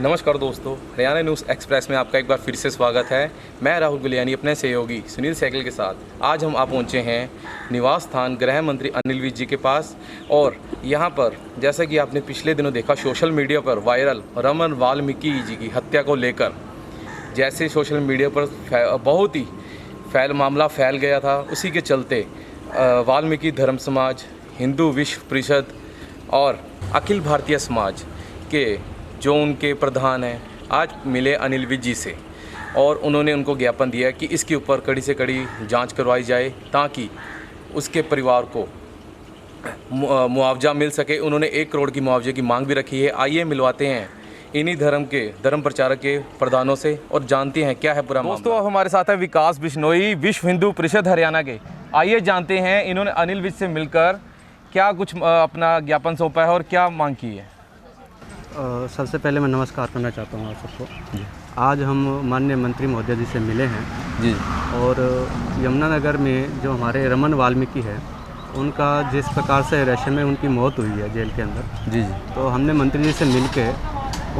नमस्कार दोस्तों, Haryana news express में आपका एक बार फिर से स्वागत है। मैं राहुल गुलियानी अपने सहयोगी सुनील सैगल के साथ आज हम पहुंचे हैं निवास स्थान गृह मंत्री अनिल विज जी के पास। और यहां पर जैसा कि आपने पिछले दिनों देखा सोशल मीडिया पर वायरल रमन वाल्मीकि जी की हत्या को लेकर, जैसे सोशल मीडिया पर बहुत ही मामला फैल गया था, उसी के चलते वाल्मीकि धर्म समाज, हिंदू विश्व परिषद और अखिल भारतीय समाज के जो उनके प्रधान हैं आज मिले अनिल विज जी से और उन्होंने उनको ज्ञापन दिया कि इसके ऊपर कड़ी से कड़ी जांच करवाई जाए ताकि उसके परिवार को मुआवजा मिल सके। उन्होंने 1 करोड़ की मुआवजे की मांग भी रखी है। आइए मिलवाते हैं इन्हीं धर्म प्रचारक के प्रधानों से और जानते हैं क्या है पूरा मामला। दोस्तों, अब हमारे साथ है विकास बिश्नोई, विश्व हिंदू परिषद हरियाणा के। आइए जानते हैं इन्होंने अनिल विज से मिलकर क्या कुछ अपना ज्ञापन सौंपा है और क्या मांग की है। सबसे पहले मैं नमस्कार करना चाहता हूँ आप सबको। आज हम माननीय मंत्री महोदय जी से मिले हैं जी। और यमुनानगर में जो हमारे रमन वाल्मीकि है, उनका जिस प्रकार से रेशम में उनकी मौत हुई है जेल के अंदर जी, तो हमने मंत्री जी से मिल के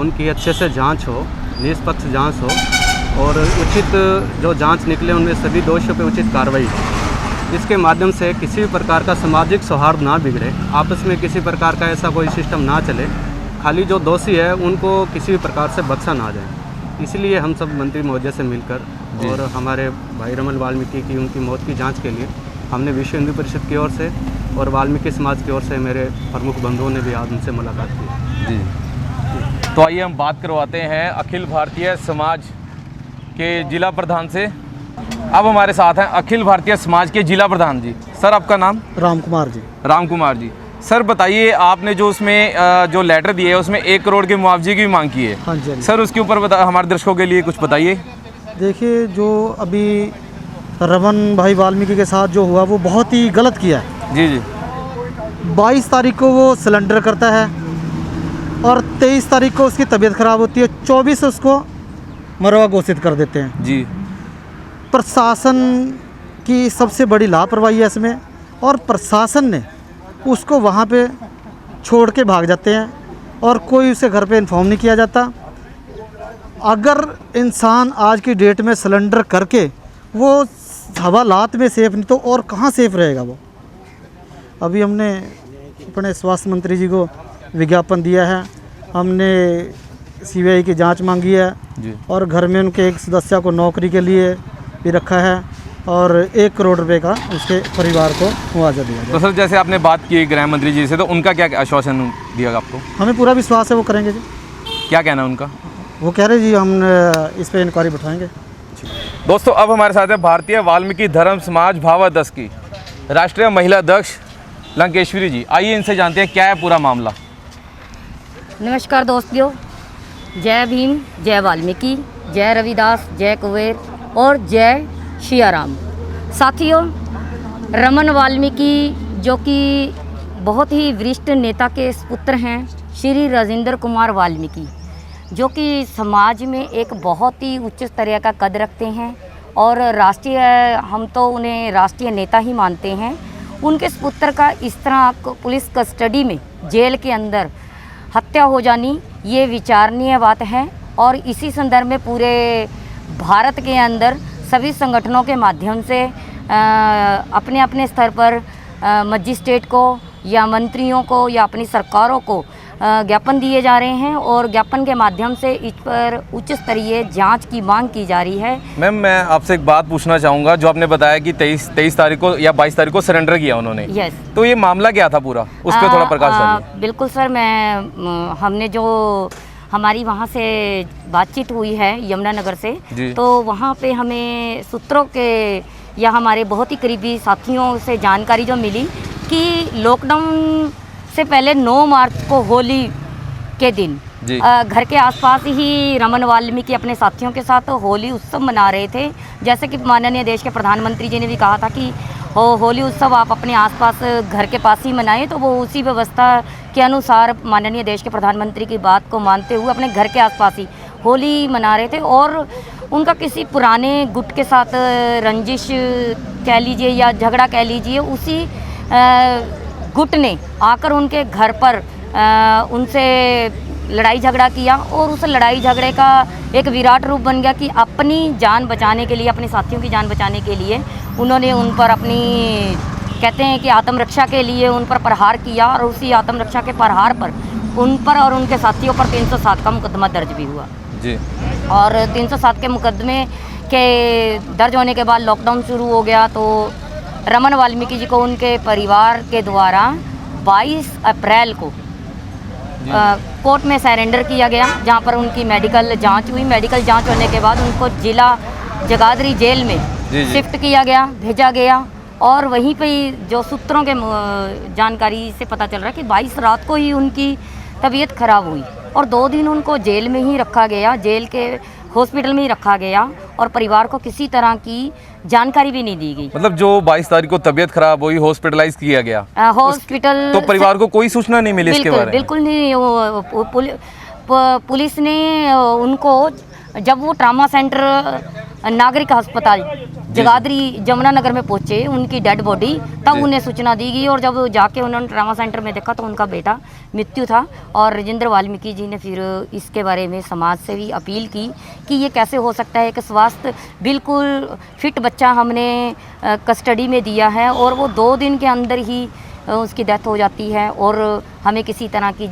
उनकी अच्छे से जांच हो, निष्पक्ष जांच हो और उचित जो जांच निकले उनमें सभी दोषियों पर उचित कार्रवाई हो, जिसके माध्यम से किसी भी प्रकार का सामाजिक सौहार्द ना बिगड़े, आपस में किसी प्रकार का ऐसा कोई सिस्टम ना चले, खाली जो दोषी है उनको किसी भी प्रकार से बख्शा ना जाए। इसलिए हम सब मंत्री महोदय से मिलकर और हमारे भाई रमन वाल्मीकि की उनकी मौत की जांच के लिए हमने विश्व हिंदू परिषद की ओर से और वाल्मीकि समाज की ओर से मेरे प्रमुख बंधुओं ने भी आज उनसे मुलाकात की जी। तो आइए हम बात करवाते हैं अखिल भारतीय समाज के जिला प्रधान से। अब हमारे साथ हैं अखिल भारतीय समाज के जिला प्रधान जी। सर, आपका नाम? राम कुमार जी। राम कुमार जी। सर बताइए, आपने जो उसमें जो लेटर दिए है उसमें 1 करोड़ के मुआवजे की मांग की है। हाँ जी। सर उसके ऊपर हमारे दर्शकों के लिए कुछ बताइए। देखिए, जो अभी रमन भाई वाल्मीकि के साथ जो हुआ वो बहुत ही गलत किया है जी जी। 22 तारीख को वो सिलेंडर करता है और 23 तारीख को उसकी तबीयत ख़राब होती है, 24 उसको मरवा घोषित कर देते हैं जी। प्रशासन की सबसे बड़ी लापरवाही है इसमें, और प्रशासन ने उसको वहाँ पे छोड़ के भाग जाते हैं और कोई उसे घर पे इन्फॉर्म नहीं किया जाता। अगर इंसान आज की डेट में सिलेंडर करके वो हवालात में सेफ़ नहीं तो और कहाँ सेफ़ रहेगा वो। अभी हमने अपने स्वास्थ्य मंत्री जी को विज्ञापन दिया है, हमने CBI की जांच मांगी है जी। और घर में उनके एक सदस्य को नौकरी के लिए भी रखा है और 1 करोड़ रुपए का उसके परिवार को मुआवजा दिया जाए। तो सर जैसे आपने बात की गृह मंत्री जी से, तो उनका क्या आश्वासन दिया आपको? हमें पूरा विश्वास है वो करेंगे जी। क्या कहना है उनका? वो कह रहे जी हम इस पर इंक्वायरी बैठाएंगे। दोस्तों, अब हमारे साथ है भारतीय वाल्मीकि धर्म समाज भावादश की राष्ट्रीय महिला अध्यक्ष लंकेश्वरी जी। आइए इनसे जानते हैं क्या है पूरा मामला। नमस्कार दोस्तों, जय भीम, जय वाल्मीकि, जय रविदास, जय कुबेर और जय सियाराम। साथियों, रमन वाल्मीकि जो कि बहुत ही वरिष्ठ नेता के पुत्र हैं, श्री राजेंद्र कुमार वाल्मीकि, जो कि समाज में एक बहुत ही उच्च स्तरीय का कद रखते हैं और राष्ट्रीय, हम तो उन्हें राष्ट्रीय नेता ही मानते हैं। उनके पुत्र का इस तरह पुलिस कस्टडी में जेल के अंदर हत्या हो जानी, ये विचारणीय बात है। और इसी संदर्भ में पूरे भारत के अंदर सभी संगठनों के माध्यम से अपने अपने स्तर पर मजिस्ट्रेट को या मंत्रियों को या अपनी सरकारों को ज्ञापन दिए जा रहे हैं और ज्ञापन के माध्यम से इस पर उच्च स्तरीय जांच की मांग की जा रही है। मैम, मैं आपसे एक बात पूछना चाहूँगा। जो आपने बताया कि 23 तारीख को या 22 तारीख को सरेंडर किया उन्होंने, यस, तो ये मामला क्या था पूरा, उस पर थोड़ा प्रकाश डालिए। बिल्कुल सर, हमने जो हमारी वहाँ से बातचीत हुई है यमुनानगर से, तो वहाँ पे हमें सूत्रों के या हमारे बहुत ही करीबी साथियों से जानकारी जो मिली कि लॉकडाउन से पहले 9 मार्च को होली के दिन घर के आसपास ही रमन वाल्मीकि अपने साथियों के साथ होली उत्सव मना रहे थे। जैसे कि माननीय देश के प्रधानमंत्री जी ने भी कहा था कि होली उत्सव आप अपने आसपास घर के पास ही मनाएं, तो वो उसी व्यवस्था के अनुसार माननीय देश के प्रधानमंत्री की बात को मानते हुए अपने घर के आसपास ही होली मना रहे थे। और उनका किसी पुराने गुट के साथ रंजिश कह लीजिए या झगड़ा कह लीजिए, उसी गुट ने आकर उनके घर पर उनसे लड़ाई झगड़ा किया और उस लड़ाई झगड़े का एक विराट रूप बन गया कि अपनी जान बचाने के लिए, अपने साथियों की जान बचाने के लिए उन्होंने उन पर अपनी, कहते हैं कि आत्मरक्षा के लिए उन पर प्रहार किया और उसी आत्मरक्षा के प्रहार पर उन पर और उनके साथियों पर 307 का मुकदमा दर्ज भी हुआ जी। और 307 के मुकदमे के दर्ज होने के बाद लॉकडाउन शुरू हो गया, तो रमन वाल्मीकि जी को उनके परिवार के द्वारा 22 अप्रैल को कोर्ट में सरेंडर किया गया, जहां पर उनकी मेडिकल जांच हुई। मेडिकल जांच होने के बाद उनको जिला जगाधरी जेल में शिफ्ट किया गया, भेजा गया। और वहीं पे ही जो सूत्रों के जानकारी से पता चल रहा है कि 22 रात को ही उनकी तबीयत खराब हुई और 2 दिन उनको जेल में ही रखा गया, जेल के हॉस्पिटल में ही रखा गया और परिवार को किसी तरह की जानकारी भी नहीं दी गई। मतलब जो 22 तारीख को तबीयत खराब हुई, हॉस्पिटलाइज किया गया हॉस्पिटल, तो परिवार को कोई सूचना नहीं मिली इसके बारे में? बिल्कुल नहीं। पुलिस ने उनको, जब वो ट्रामा सेंटर नागरिक अस्पताल जगाधरी जमुना नगर में पहुंचे, उनकी डेड बॉडी, तब उन्हें सूचना दी गई और जब जाके उन्होंने ट्रामा सेंटर में देखा तो उनका बेटा मृत्यु था। और राजेंद्र वाल्मीकि जी ने फिर इसके बारे में समाज से भी अपील की कि ये कैसे हो सकता है कि स्वास्थ्य बिल्कुल फिट बच्चा हमने कस्टडी में दिया है और वो 2 दिन के अंदर ही उसकी डेथ हो जाती है और हमें किसी तरह की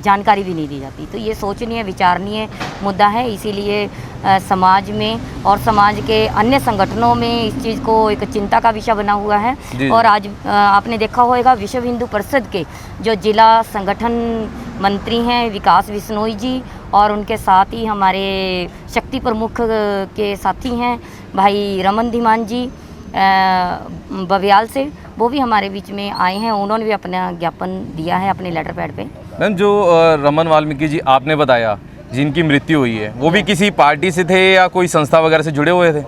जानकारी भी नहीं दी जाती। तो ये सोचनीय, विचारणीय मुद्दा है। इसीलिए समाज में और समाज के अन्य संगठनों में इस चीज़ को एक चिंता का विषय बना हुआ है। और आज आपने देखा होगा विश्व हिंदू परिषद के जो जिला संगठन मंत्री हैं विकास बिश्नोई जी, और उनके साथ ही हमारे शक्ति प्रमुख के साथी हैं भाई रमन धीमान जी बवियाल से, वो भी हमारे बीच में आए हैं। उन्होंने भी अपना ज्ञापन दिया है अपने लेटर पैड पे। मैम, जो रमन वाल्मीकि जी आपने बताया जिनकी मृत्यु हुई है, वो भी किसी पार्टी से थे या कोई संस्था वगैरह से जुड़े हुए थे?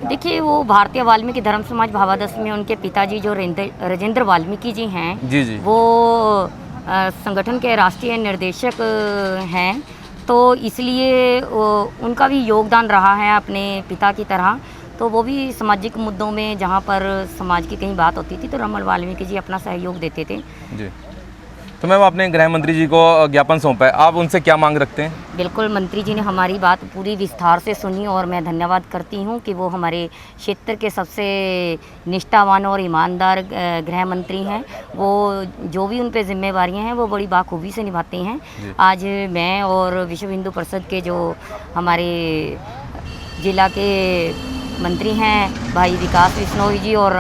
देखिए, वो भारतीय वाल्मीकि धर्म समाज भावादस में उनके पिताजी जो राजेंद्र वाल्मीकि जी हैं, जी जी, वो संगठन के राष्ट्रीय निर्देशक हैं, तो इसलिए उनका भी योगदान रहा है अपने पिता की तरह। तो वो भी सामाजिक मुद्दों में जहाँ पर समाज की कहीं बात होती थी तो रमन वाल्मीकि जी अपना सहयोग देते थे। जी। तो मैम, आपने गृह मंत्री जी को ज्ञापन सौंपा है, आप उनसे क्या मांग रखते हैं? बिल्कुल, मंत्री जी ने हमारी बात पूरी विस्तार से सुनी और मैं धन्यवाद करती हूँ कि वो हमारे क्षेत्र के सबसे निष्ठावान और ईमानदार गृह मंत्री हैं। वो जो भी उन पे जिम्मेवारियाँ हैं वो बड़ी बाखूबी से निभाते हैं। आज मैं और विश्व हिंदू परिषद के जो हमारे जिला के मंत्री हैं भाई विकास बिश्नोई जी और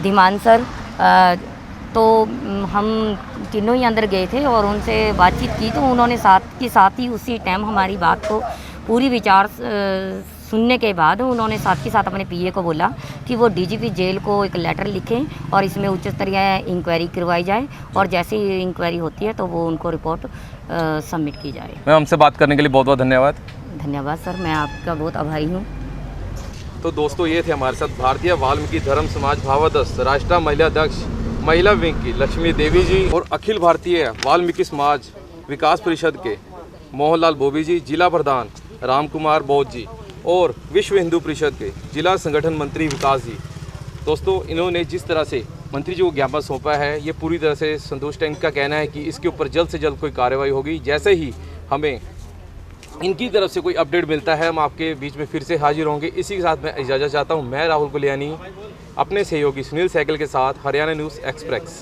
धीमान सर, तो हम तीनों ही अंदर गए थे और उनसे बातचीत की, तो उन्होंने साथ ही उसी टाइम हमारी बात को पूरी विचार सुनने के बाद उन्होंने साथ ही साथ अपने पीए को बोला कि वो डीजीपी जेल को एक लेटर लिखें और इसमें उच्च स्तरीय इंक्वायरी करवाई जाए और जैसे ही इंक्वायरी होती है तो वो उनको रिपोर्ट सबमिट की जाए। मैम, हमसे बात करने के लिए बहुत बहुत धन्यवाद। धन्यवाद सर, मैं आपका बहुत आभारी हूँ। तो दोस्तों, ये थे हमारे साथ भारतीय वाल्मीकि धर्म समाज भावादस राष्ट्रीय महिला अध्यक्ष महिला विंग की लक्ष्मी देवी जी और अखिल भारतीय वाल्मीकि समाज विकास परिषद के मोहनलाल बोबी जी, जिला प्रधान राम कुमार बौद्ध जी और विश्व हिंदू परिषद के जिला संगठन मंत्री विकास जी। दोस्तों, इन्होंने जिस तरह से मंत्री जी को ज्ञापन सौंपा है ये पूरी तरह से संतुष्ट है। इनका कहना है कि इसके ऊपर जल्द से जल्द कोई कार्रवाई होगी। जैसे ही हमें इनकी तरफ से कोई अपडेट मिलता है हम आपके बीच में फिर से हाजिर होंगे। इसी के साथ मैं इजाज़त चाहता हूँ। मैं राहुल गुलियानी अपने सहयोगी सुनील सहगल के साथ, हरियाणा न्यूज़ एक्सप्रेस।